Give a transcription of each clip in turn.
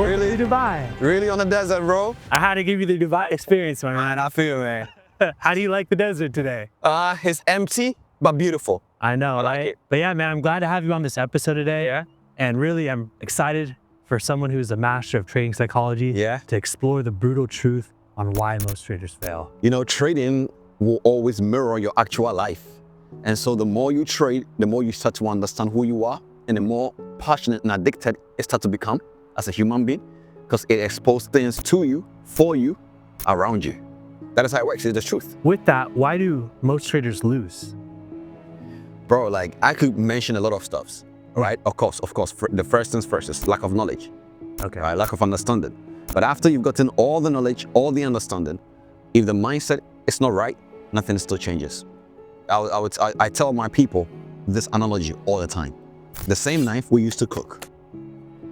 Really? To Dubai. Really on the desert, bro? I had to give you the Dubai experience, my man. I feel, man. How do you like the desert today? It's empty, but beautiful. I know, right? But yeah, man, I'm glad to have you on this episode today. Yeah. And really, I'm excited for someone who's a master of trading psychology to explore the brutal truth on why most traders fail. You know, trading will always mirror your actual life. And so the more you trade, the more you start to understand who you are, and the more passionate and addicted it starts to become as a human being, because it exposes things to you, for you, around you. That is how it works. It's the truth. With that, why do most traders lose? Bro, like I could mention a lot of stuffs, right? Of course, the first things first is lack of knowledge. Okay. Right? Lack of understanding. But after you've gotten all the knowledge, all the understanding, if the mindset is not right, nothing still changes. I tell my people this analogy all the time. The same knife we used to cook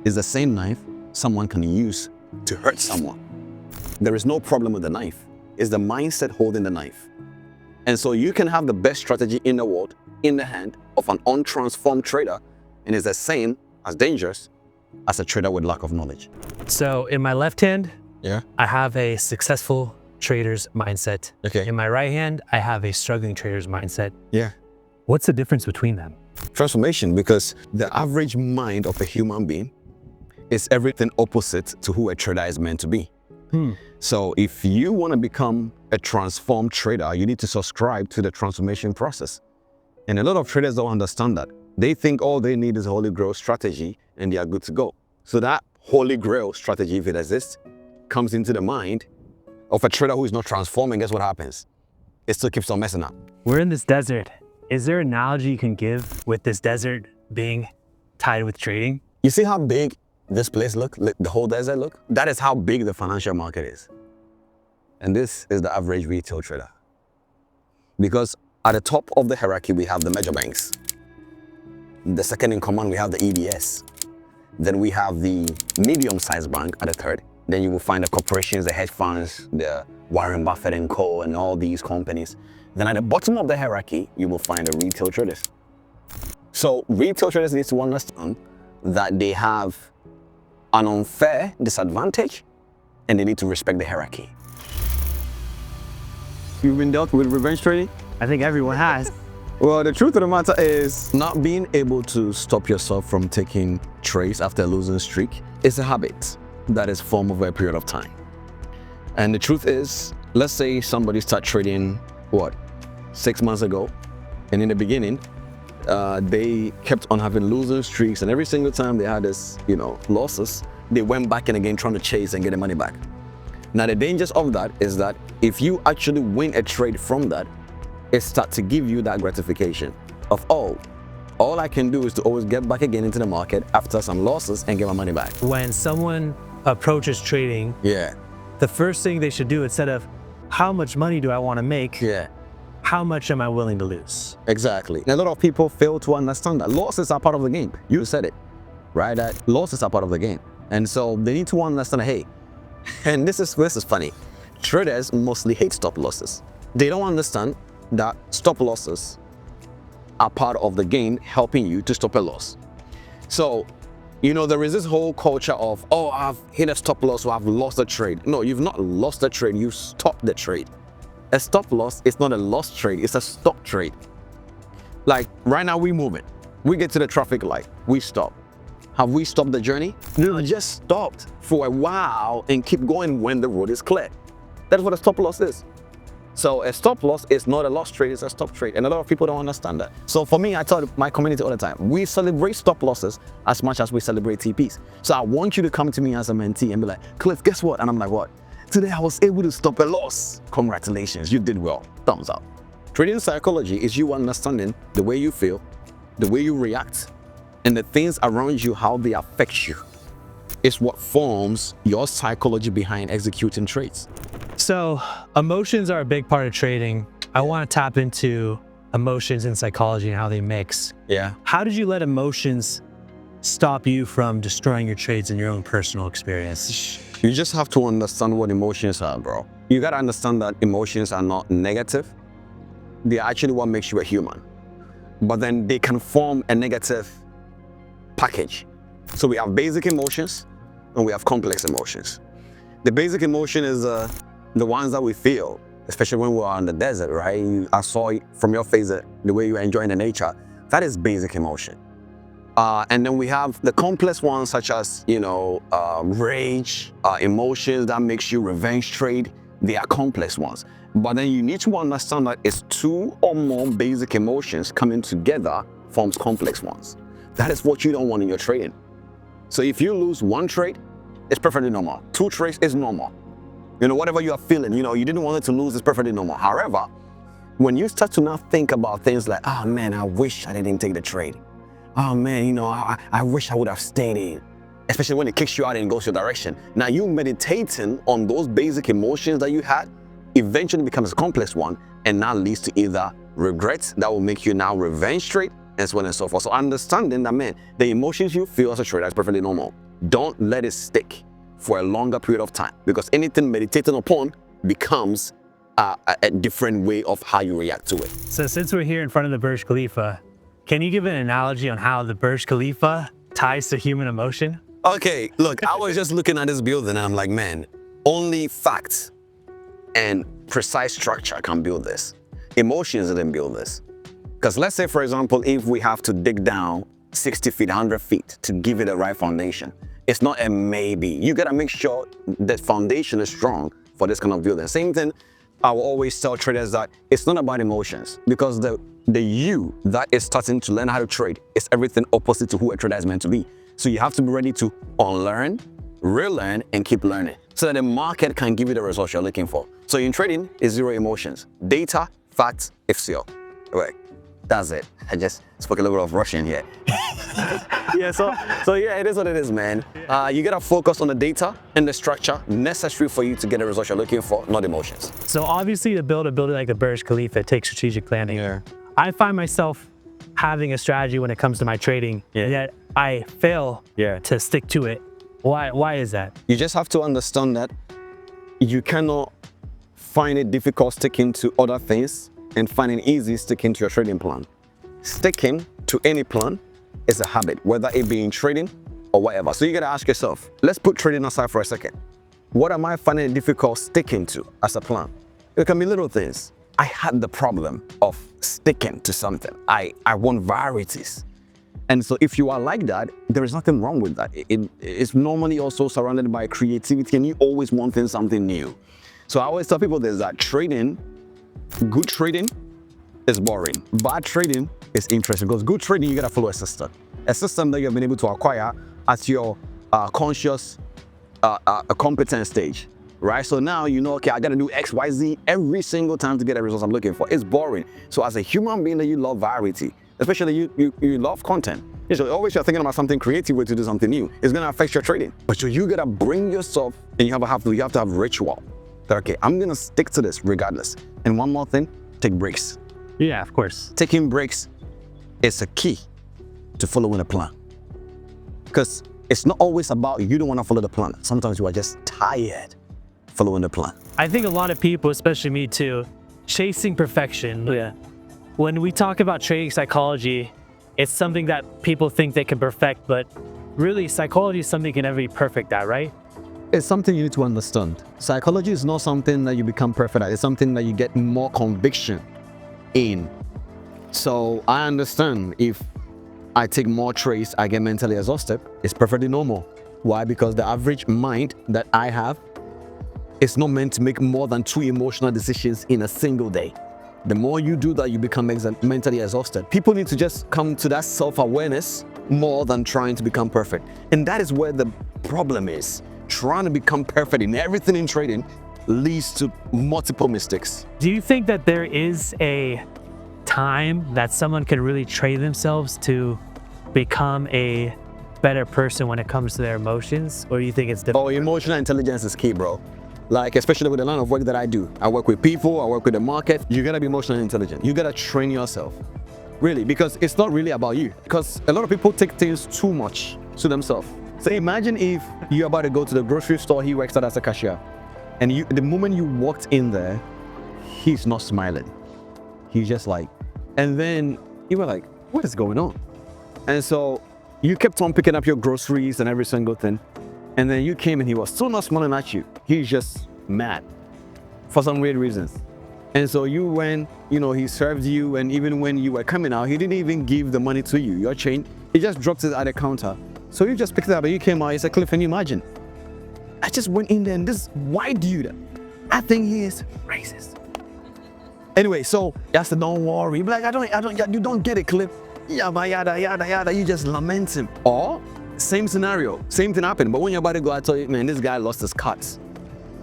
is the same knife someone can use to hurt someone. There is no problem with the knife. It's the mindset holding the knife. And so you can have the best strategy in the world in the hand of an untransformed trader, and it's the same as dangerous as a trader with lack of knowledge. So in my left hand, I have a successful trader's mindset. Okay. In my right hand, I have a struggling trader's mindset. Yeah. What's the difference between them? Transformation, because the average mind of a human being is everything opposite to who a trader is meant to be. So if you want to become a transformed trader, you need to subscribe to the transformation process. And a lot of traders don't understand that. They think all they need is a holy grail strategy and they are good to go. So that holy grail strategy, if it exists, comes into the mind of a trader who is not transforming. Guess what happens? It still keeps on messing up. We're in this desert. Is there an analogy you can give with this desert being tied with trading? You see how big this place look, the whole desert look? That is how big the financial market is. And this is the average retail trader. Because at the top of the hierarchy, we have the major banks. The second in command, we have the EBS. Then we have the medium-sized bank at the third. Then you will find the corporations, the hedge funds, the Warren Buffett and Co. and all these companies. Then at the bottom of the hierarchy, you will find the retail traders. So retail traders need to understand that they have an unfair disadvantage and they need to respect the hierarchy. You've been dealt with revenge trading? I think everyone has. Well, the truth of the matter is not being able to stop yourself from taking trades after a losing streak is a habit that is formed over a period of time. And the truth is, let's say somebody started trading, 6 months ago, and in the beginning, they kept on having losing streaks, and every single time they had this, losses, they went back in again trying to chase and get the money back. Now, the dangers of that is that if you actually win a trade from that, it starts to give you that gratification of, all I can do is to always get back again into the market after some losses and get my money back. When someone approaches trading, the first thing they should do, instead of how much money do I want to make, how much am I willing to lose? Exactly. And a lot of people fail to understand that losses are part of the game. You said it, right? That losses are part of the game. And so they need to understand, hey, and this is funny. Traders mostly hate stop losses. They don't understand that stop losses are part of the game, helping you to stop a loss. So, there is this whole culture of, I've hit a stop loss, or I've lost a trade. No, you've not lost a trade, you've stopped the trade. A stop loss is not a lost trade, it's a stop trade. Like right now, we move it. We get to the traffic light, we stop. Have we stopped the journey? No, just stopped for a while and keep going when the road is clear. That's what a stop loss is. So a stop loss is not a lost trade, it's a stop trade. And a lot of people don't understand that. So for me, I tell my community all the time, we celebrate stop losses as much as we celebrate TPs. So I want you to come to me as a mentee and be like, Cliff, guess what? And I'm like, what? Today I was able to stop a loss. Congratulations, you did well. Thumbs up. Trading psychology is you understanding the way you feel, the way you react, and the things around you, how they affect you. It's what forms your psychology behind executing trades. So emotions are a big part of trading. I want to tap into emotions and psychology and how they mix. How did you let emotions stop you from destroying your trades in your own personal experience? You just have to understand what emotions are, bro. You got to understand that emotions are not negative. They're actually what makes you a human. But then they can form a negative package. So we have basic emotions, and we have complex emotions. The basic emotion is the ones that we feel, especially when we're on the desert, right? I saw from your face that the way you're enjoying the nature. That is basic emotion. And then we have the complex ones, such as, rage, emotions that makes you revenge trade. They are complex ones. But then you need to understand that it's two or more basic emotions coming together forms complex ones. That is what you don't want in your trading. So if you lose one trade, it's perfectly normal. Two trades is normal. Whatever you are feeling, you didn't want it to lose, is perfectly normal. However, when you start to now think about things like, oh man, I wish I didn't take the trade. Oh man, I wish I would have stayed in. Especially when it kicks you out and goes your direction. Now you meditating on those basic emotions that you had eventually becomes a complex one, and now leads to either regret that will make you now revenge trade, and so on and so forth. So understanding that, man, the emotions you feel as a trader is perfectly normal. Don't let it stick for a longer period of time, because anything meditating upon becomes a different way of how you react to it. So since we're here in front of the Burj Khalifa, can you give an analogy on how the Burj Khalifa ties to human emotion? Okay, look, I was just looking at this building and I'm like, man, only facts and precise structure can build this. Emotions didn't build this. Because let's say, for example, if we have to dig down 60 feet, 100 feet to give it the right foundation, it's not a maybe. You gotta make sure that foundation is strong for this kind of building. Same thing, I will always tell traders that it's not about emotions, because the you that is starting to learn how to trade is everything opposite to who a trader is meant to be. So you have to be ready to unlearn, relearn, and keep learning so that the market can give you the results you're looking for. So in trading, it's zero emotions. Data, facts, FCO. Right. That's it. I just spoke a little bit of Russian here. Yeah, so yeah, it is what it is, man. You gotta focus on the data and the structure necessary for you to get the results you're looking for, not emotions. So obviously to build a building like the Burj Khalifa, it takes strategic planning. Yeah. I find myself having a strategy when it comes to my trading, yet I fail to stick to it. Why is that? You just have to understand that you cannot find it difficult sticking to other things and finding easy sticking to your trading plan. Sticking to any plan is a habit, whether it be in trading or whatever. So you gotta ask yourself, let's put trading aside for a second. What am I finding it difficult sticking to as a plan? It can be little things. I had the problem of sticking to something. I want varieties. And so if you are like that, there is nothing wrong with that. It's normally also surrounded by creativity, and you always wanting something new. So I always tell people this, that trading, good trading is boring. Bad trading is interesting, because good trading, you gotta follow a system that you have been able to acquire at your conscious competence stage. Right? So now you know, okay, I gotta do X, Y, Z every single time to get the results I'm looking for. It's boring. So as a human being that you love variety, especially you love content. So always you're thinking about something creative way to do something new. It's gonna affect your trading. But so you gotta bring yourself, and you have to have ritual. Okay, I'm gonna stick to this regardless. And one more thing, take breaks. Yeah, of course. Taking breaks is a key to following a plan. Because it's not always about you don't want to follow the plan. Sometimes you are just tired following the plan. I think a lot of people, especially me too, chasing perfection. Yeah. When we talk about trading psychology, it's something that people think they can perfect, but really psychology is something you can never be perfect at, right? It's something you need to understand. Psychology is not something that you become perfect at. It's something that you get more conviction in. So I understand if I take more trades, I get mentally exhausted. It's perfectly normal. Why? Because the average mind that I have is not meant to make more than 2 emotional decisions in a single day. The more you do that, you become mentally exhausted. People need to just come to that self-awareness more than trying to become perfect. And that is where the problem is. Trying to become perfect in everything in trading leads to multiple mistakes. Do you think that there is a time that someone can really train themselves to become a better person when it comes to their emotions? Or do you think it's different? Oh, emotional intelligence is key, bro. Like, especially with the line of work that I do. I work with people, I work with the market. You gotta be emotionally intelligent. You gotta train yourself. Really, because it's not really about you. Because a lot of people take things too much to themselves. So imagine if you're about to go to the grocery store, he works out as a cashier. And the moment you walked in there, he's not smiling. He's just like, and then you were like, what is going on? And so you kept on picking up your groceries and every single thing. And then you came and he was still not smiling at you. He's just mad for some weird reasons. And so you went, he served you, and even when you were coming out, he didn't even give the money to you, your change. He just dropped it at the counter. So you just picked it up and you came out, you said, Cliff, can you imagine? I just went in there and this white dude, I think he is racist. Anyway, so I said, don't worry. But like, you don't get it, Cliff. Yada, yada, yada, yada. You just lament him. Or, same scenario, same thing happened. But when you're about to go, I tell you, man, this guy lost his cat.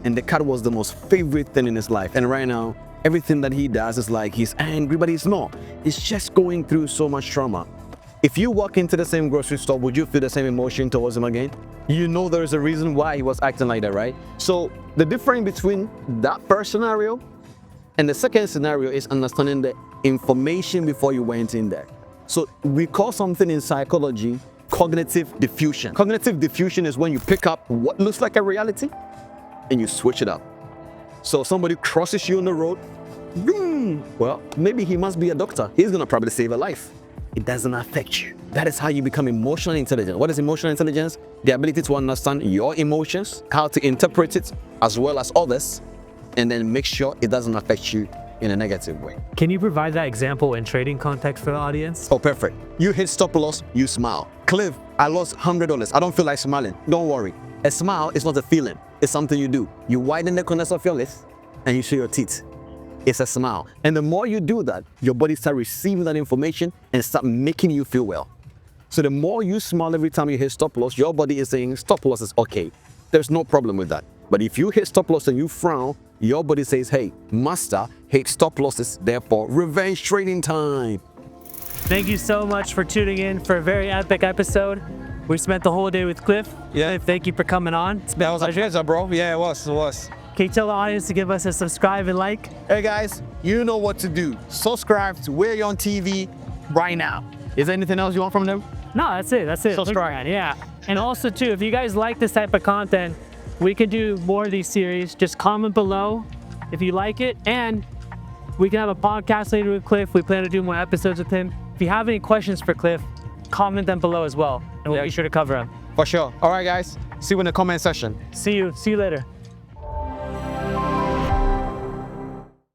And the cat was the most favorite thing in his life. And right now, everything that he does is like he's angry, but he's not. He's just going through so much trauma. If you walk into the same grocery store, would you feel the same emotion towards him again? You know there's a reason why he was acting like that, right? So the difference between that first scenario and the second scenario is understanding the information before you went in there. So we call something in psychology cognitive diffusion. Cognitive diffusion is when you pick up what looks like a reality and you switch it up. So somebody crosses you on the road, boom, well, maybe he must be a doctor. He's gonna probably save a life. It doesn't affect you. That is how you become emotionally intelligent. What is emotional intelligence? The ability to understand your emotions, how to interpret it, as well as others, and then make sure it doesn't affect you in a negative way. Can you provide that example in trading context for the audience? Oh, perfect. You hit stop loss, you smile. Cliff, I lost $100. I don't feel like smiling. Don't worry. A smile is not a feeling. It's something you do. You widen the corners of your lips and you show your teeth. It's a smile. And the more you do that, your body starts receiving that information and start making you feel well. So the more you smile every time you hit stop loss, your body is saying stop loss is okay. There's no problem with that. But if you hit stop loss and you frown, your body says, hey, master hates stop losses, therefore revenge trading time. Thank you so much for tuning in for a very epic episode. We spent the whole day with Cliff. Yeah. Cliff, thank you for coming on. That was a pleasure, bro. Yeah, it was. Can you tell the audience to give us a subscribe and like? Hey guys, you know what to do. Subscribe to Where You're on TV right now. Is there anything else you want from them? No, that's it. Subscribe. Yeah. And also too, if you guys like this type of content, we can do more of these series. Just comment below if you like it. And we can have a podcast later with Cliff. We plan to do more episodes with him. If you have any questions for Cliff, comment them below as well. And we'll be sure to cover them. For sure. All right, guys. See you in the comment section. See you later.